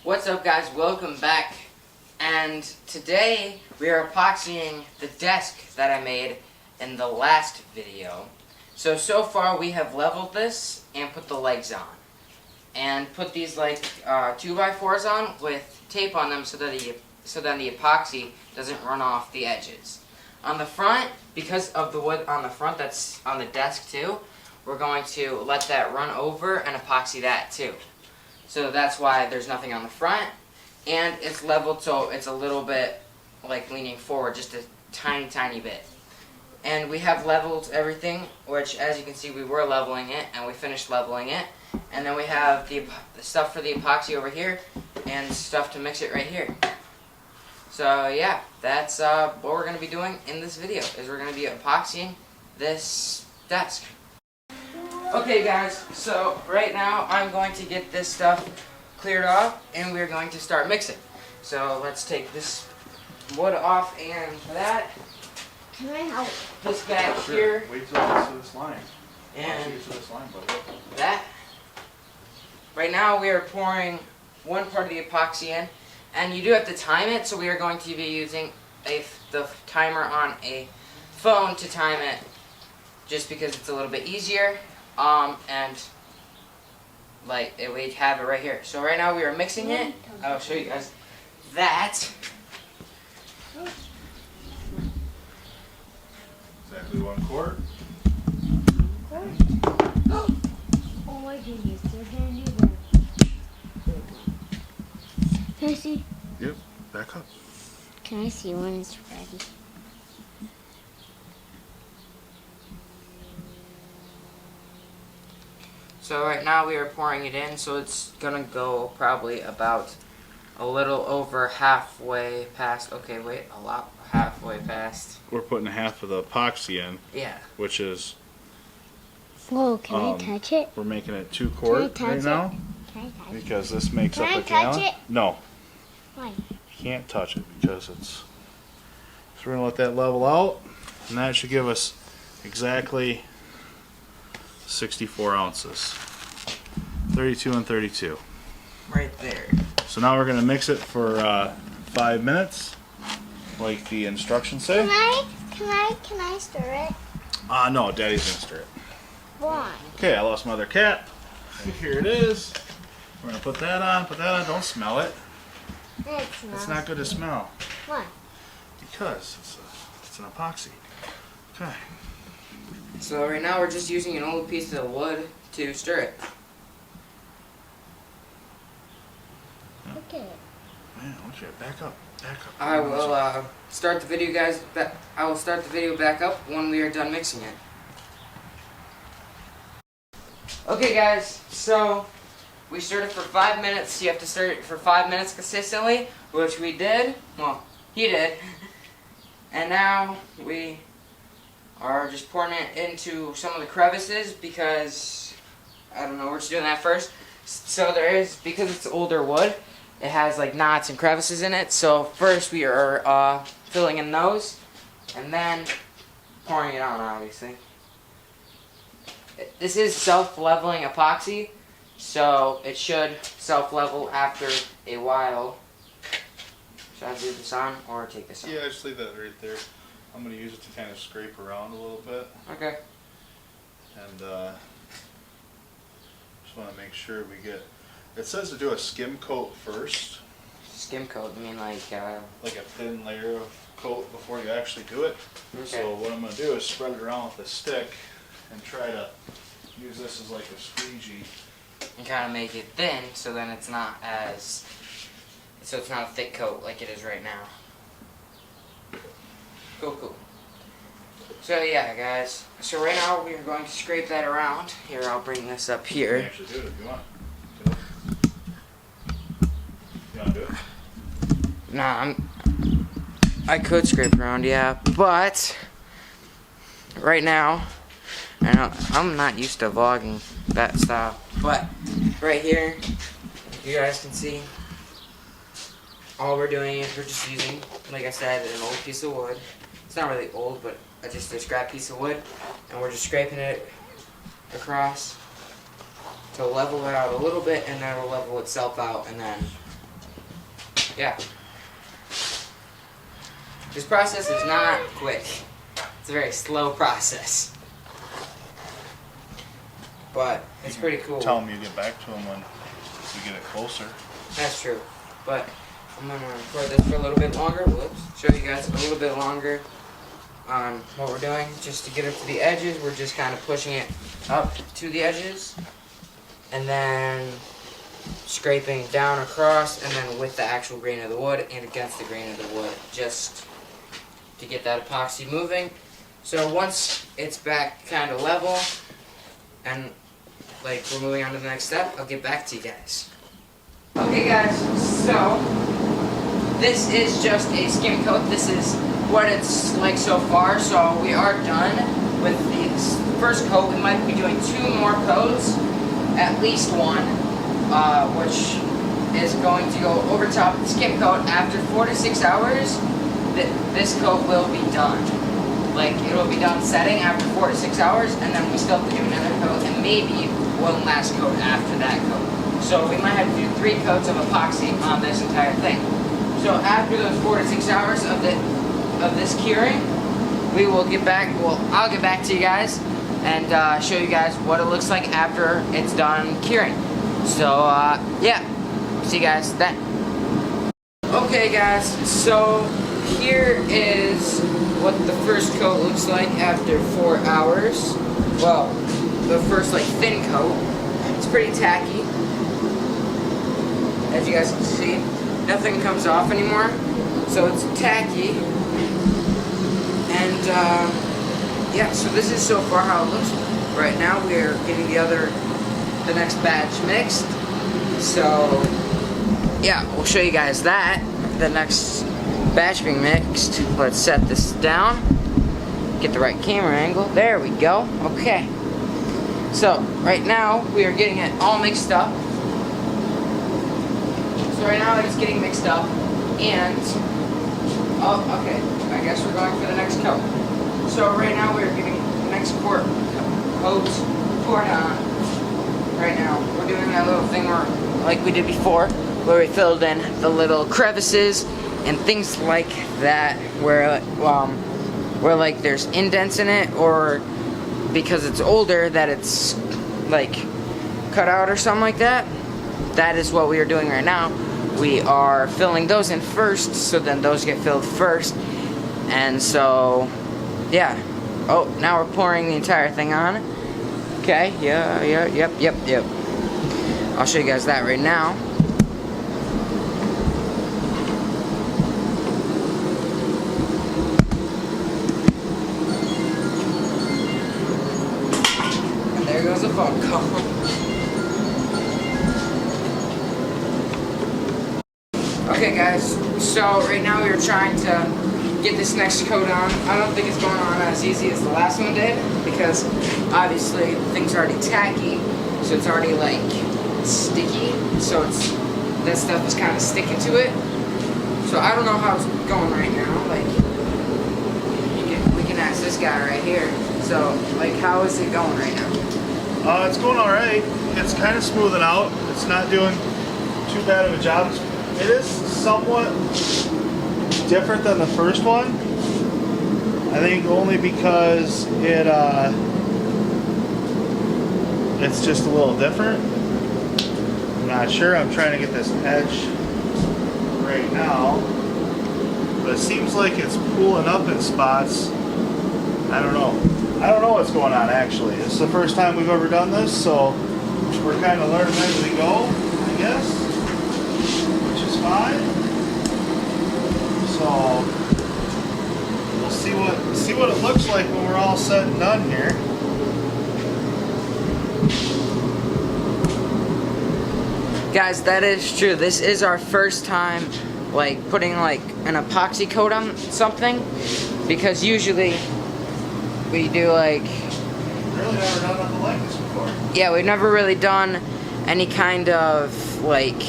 What's up, guys? Welcome back. And today we are epoxying the desk that I made in the last video. So far we have leveled this and put the legs on. And put these like 2x4s on with tape on them so that the epoxy doesn't run off the edges. On the front, because of the wood on the front that's on the desk too, we're going to let that run over and epoxy that too. So that's why there's nothing on the front, and it's leveled so it's a little bit like leaning forward, just a tiny bit. And we have leveled everything, which as you can see we were leveling it, and we finished leveling it. And then we have the stuff for the epoxy over here, and stuff to mix it right here. So yeah, that's what we're going to be doing in this video, is we're going to be epoxying this desk. Okay guys, so right now I'm going to get this stuff cleared off and we're going to start mixing. So let's take this wood off and that. Can I help? This back sure. here. Wait till it gets to this line. And Get to this line, buddy. that. Right now we are pouring one part of the epoxy in, and you do have to time it, so we are going to be using the timer on a phone to time it, just because it's a little bit easier. And like we have it right here. So right now we are mixing it. I'll show you guys that. Exactly 1 quart. Oh my goodness, they're gonna do that. Can I see? Yep, back up. Can I see when it's ready? So right now we are pouring it in, so it's gonna go probably about a little over halfway past. Okay, wait, halfway past. We're putting half of the epoxy in, Yeah. which is, Whoa, can I touch it? we're making it 2 quart touch right it? now, Can I touch it? because this makes Can up I a touch gallon. it? No, Why? you can't touch it because it's, so we're gonna let that level out, and that should give us exactly 64 ounces. 32 and 32. Right there. So now we're gonna mix it for 5 minutes, like the instructions say. Can I stir it? No, Daddy's gonna stir it. Why? Okay, I lost my other cat. And here it is. We're gonna put that on. Don't smell it. It's not good to smell. Why? Because it's an epoxy. Okay. So right now we're just using an old piece of wood to stir it. Okay. Man, okay, back up. I will start the video, guys. I will start the video back up when we are done mixing it. Okay, guys. So we stirred it for 5 minutes. You have to stir it for 5 minutes consistently, which we did. Well, he did. And now we are just pouring it into some of the crevices because I don't know. We're just doing that first. So there is, because it's older wood, it has like knots and crevices in it. So first we are filling in those, and then pouring it on. Obviously, this is self-leveling epoxy, so it should self-level after a while. Should I leave this on or take this off? Yeah, just leave that right there. I'm gonna use it to kind of scrape around a little bit, Okay. and just want to make sure we get. It says to do a skim coat first. Skim coat. I mean like Like a thin layer of coat before you actually do it. okay. So what I'm going to do is spread it around with a stick and try to use this as like a squeegee. And kind of make it thin, so then it's not as, so it's not a thick coat like it is right now. Cool. So yeah, guys. So right now we are going to scrape that around. Here, I'll bring this up You can here. actually do it if you want. You want to do it? Nah, I could scrape around, yeah, but right now, I know I'm not used to vlogging that style, but right here, you guys can see, all we're doing is we're just using, like I said, an old piece of wood. It's not really old, but just a scrap piece of wood, and we're just scraping it across to level it out a little bit, and then it'll level itself out, and then yeah. This process is not quick. It's a very slow process. But it's pretty cool. Tell them you get back to them when we get it closer. That's true. But I'm going to record this for a little bit longer. Whoops. Show you guys a little bit longer on what we're doing. Just to get up to the edges, we're just kind of pushing it up to the edges. And then scraping down across, and then with the actual grain of the wood and against the grain of the wood, just to get that epoxy moving. So once it's back kind of level, and like we're moving on to the next step, I'll get back to you guys. Okay guys, so this is just a skim coat. This is what it's like so far. So we are done with the first coat. We might be doing 2 more coats, at least one, which is going to go over top of the skim coat. After 4 to 6 hours, this coat will be done. Like, it'll be done setting after 4 to 6 hours, and then we still have to do another coat, and maybe one last coat after that coat. So we might have to do 3 coats of epoxy on this entire thing. So after those 4 to 6 hours of this curing, we will get back. Well, I'll get back to you guys and show you guys what it looks like after it's done curing. So yeah, see you guys then. Okay, guys. So here is what the first coat looks like after 4 hours. Well, the first like thin coat. It's pretty tacky. As you guys can see, nothing comes off anymore. So it's tacky. And yeah, so this is so far how it looks. Right now we are getting the next batch mixed. So yeah, we'll show you guys that. The next batch being mixed. Let's set this down. Get the right camera angle. There we go. Okay. So right now we are getting it all mixed up. So right now it's getting mixed up, and oh, okay. I guess we're going for the next coat. So right now we're getting the next coat poured on. Right now we're doing that little thing where, like we did before, where we filled in the little crevices and things like that, where like there's indents in it, or because it's older that it's like cut out or something like that. That is what we are doing right now. We are filling those in first, so then those get filled first. And so, yeah. Oh, now we're pouring the entire thing on. Okay, yep. I'll show you guys that right now. And there goes a phone call. Okay guys, so right now we are trying to get this next coat on. I don't think it's going on as easy as the last one did, because obviously things are already tacky, so it's already like sticky, so that stuff is kind of sticking to it. So I don't know how it's going right now. Like, we can ask this guy right here. So like, how is it going right now? It's going all right. It's kind of smoothing out. It's not doing too bad of a job. It is somewhat different than the first one. I think only because it's just a little different. I'm not sure. I'm trying to get this edge right now, but it seems like it's pooling up in spots. I don't know. I don't know what's going on actually. This is the first time we've ever done this, so we're kind of learning as we go, I guess. Fine. So we'll see what it looks like when we're all said and done here. Guys, that is true. This is our first time like putting like an epoxy coat on something, because usually we do like Really never done nothing like this before. Yeah, we've never really done any kind of like,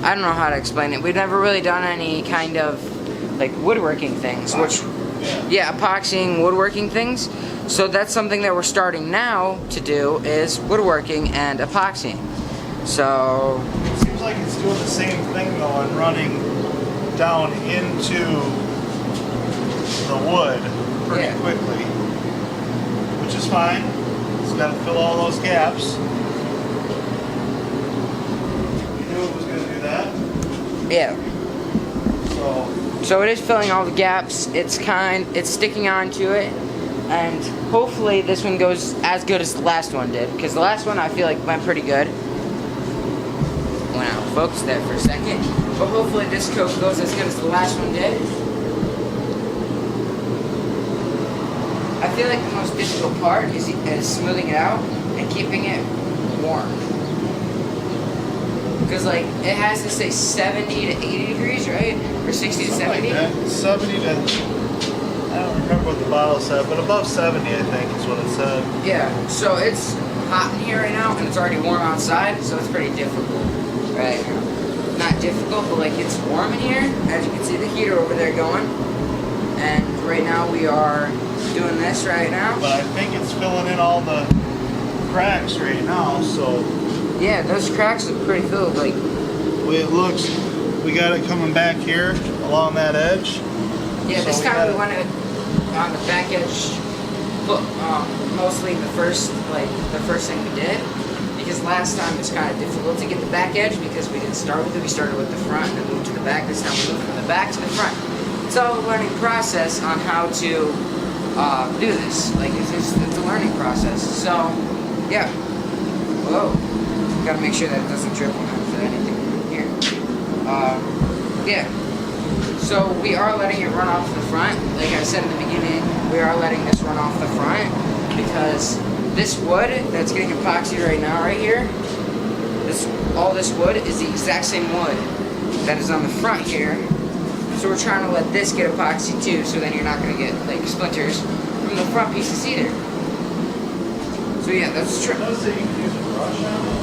I don't know how to explain it. We've never really done any kind of like woodworking things, which, yeah, epoxying woodworking things. So that's something that we're starting now to do, is woodworking and epoxying. So Seems like it's doing the same thing though and running down into the wood pretty quickly, which is fine. It's got to fill all those gaps. We knew it was going to do that. Yeah. So So it is filling all the gaps. It's sticking onto it, and hopefully this one goes as good as the last one did. Because the last one I feel like went pretty good. Went out of focus there for a second, but hopefully this coat goes as good as the last one did. I feel like the most difficult part is smoothing it out and keeping it warm. Because like it has to say 70 to 80 degrees, right? Or 60 to 70? Like that. 70 to, I don't remember what the bottle said, but above 70 I think is what it said. Yeah, so it's hot in here right now and it's already warm outside, so it's pretty difficult, right? Not difficult, but like it's warm in here. As you can see the heater over there going. And right now we are doing this right now. But I think it's filling in all the cracks right now, so. Yeah, those cracks are pretty filled, like. The way it looks, we got it coming back here along that edge. Yeah, so this time we want it on the back edge, mostly the first thing we did. Because last time it was kind of difficult to get the back edge because we didn't start with it. We started with the front and then moved to the back. This time we moved from the back to the front. It's all a learning process on how to do this. Like it's a learning process. So yeah. Whoa. Gotta make sure that it doesn't drip onto anything here. Yeah. So we are letting it run off the front. Like I said in the beginning, we are letting this run off the front because this wood that's getting epoxy right now, right here, all this wood is the exact same wood that is on the front here. So we're trying to let this get epoxy too, so then you're not going to get like splinters from the front pieces either. So yeah, that's true. It does say you can use a brush on it.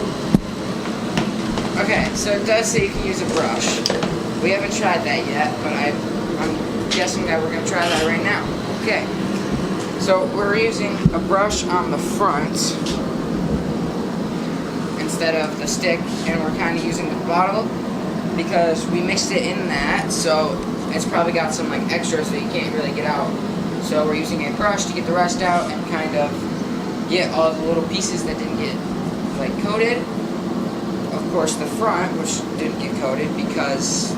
Okay, so it does say you can use a brush. We haven't tried that yet, but I'm guessing that we're going to try that right now. Okay. So we're using a brush on the front instead of the stick, and we're kind of using the bottle because we mixed it in that, so it's probably got some like extras that you can't really get out. So we're using a brush to get the rest out and kind of get all the little pieces that didn't get like coated. Of course the front, which didn't get coated because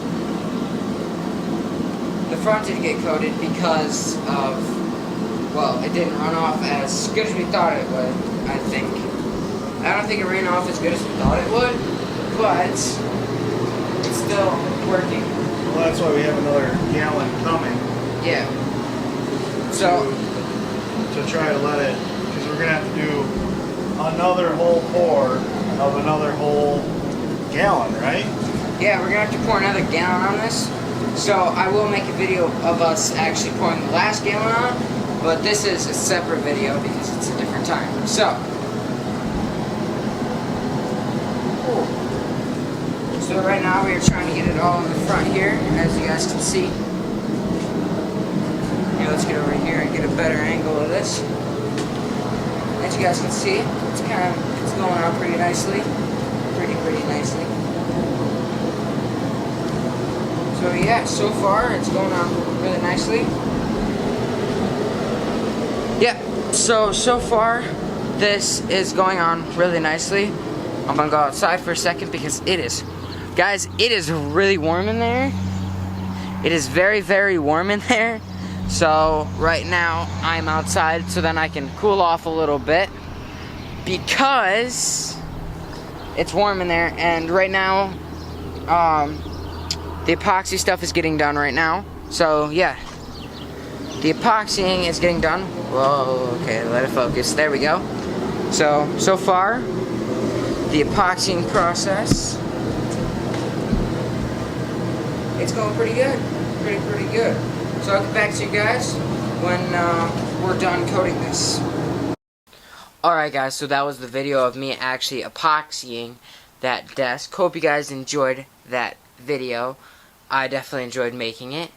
of, well, it didn't run off as good as we thought it would, I think. I don't think it ran off as good as we thought it would, but it's still working. Well, that's why we have another gallon coming. Yeah. So to try to let it, because we're going to have to do another whole pour of another whole gallon, right? yeah, we're gonna have to pour another gallon on this. So I will make a video of us actually pouring the last gallon on, but this is a separate video because it's a different time. So, so right now we are trying to get it all in the front here, as you guys can see. Here, let's get over here and get a better angle of this. As you guys can see, it's going on pretty nicely, pretty nicely. So yeah, so far it's going on really nicely. Yeah, so far this is going on really nicely. I'm gonna go outside for a second because it is, guys, it is really warm in there. It is very, very warm in there. So right now I'm outside so then I can cool off a little bit because it's warm in there. And right now the epoxy stuff is getting done right now. So yeah, the epoxying is getting done. Whoa, okay, let it focus. There we go. So far the epoxying process, it's going pretty good. Pretty good. So I'll get back to you guys when we're done coating this. Alright guys, so that was the video of me actually epoxying that desk. Hope you guys enjoyed that video. I definitely enjoyed making it.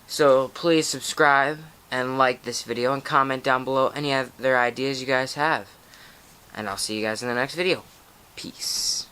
So please subscribe and like this video and comment down below any other ideas you guys have. And I'll see you guys in the next video. Peace.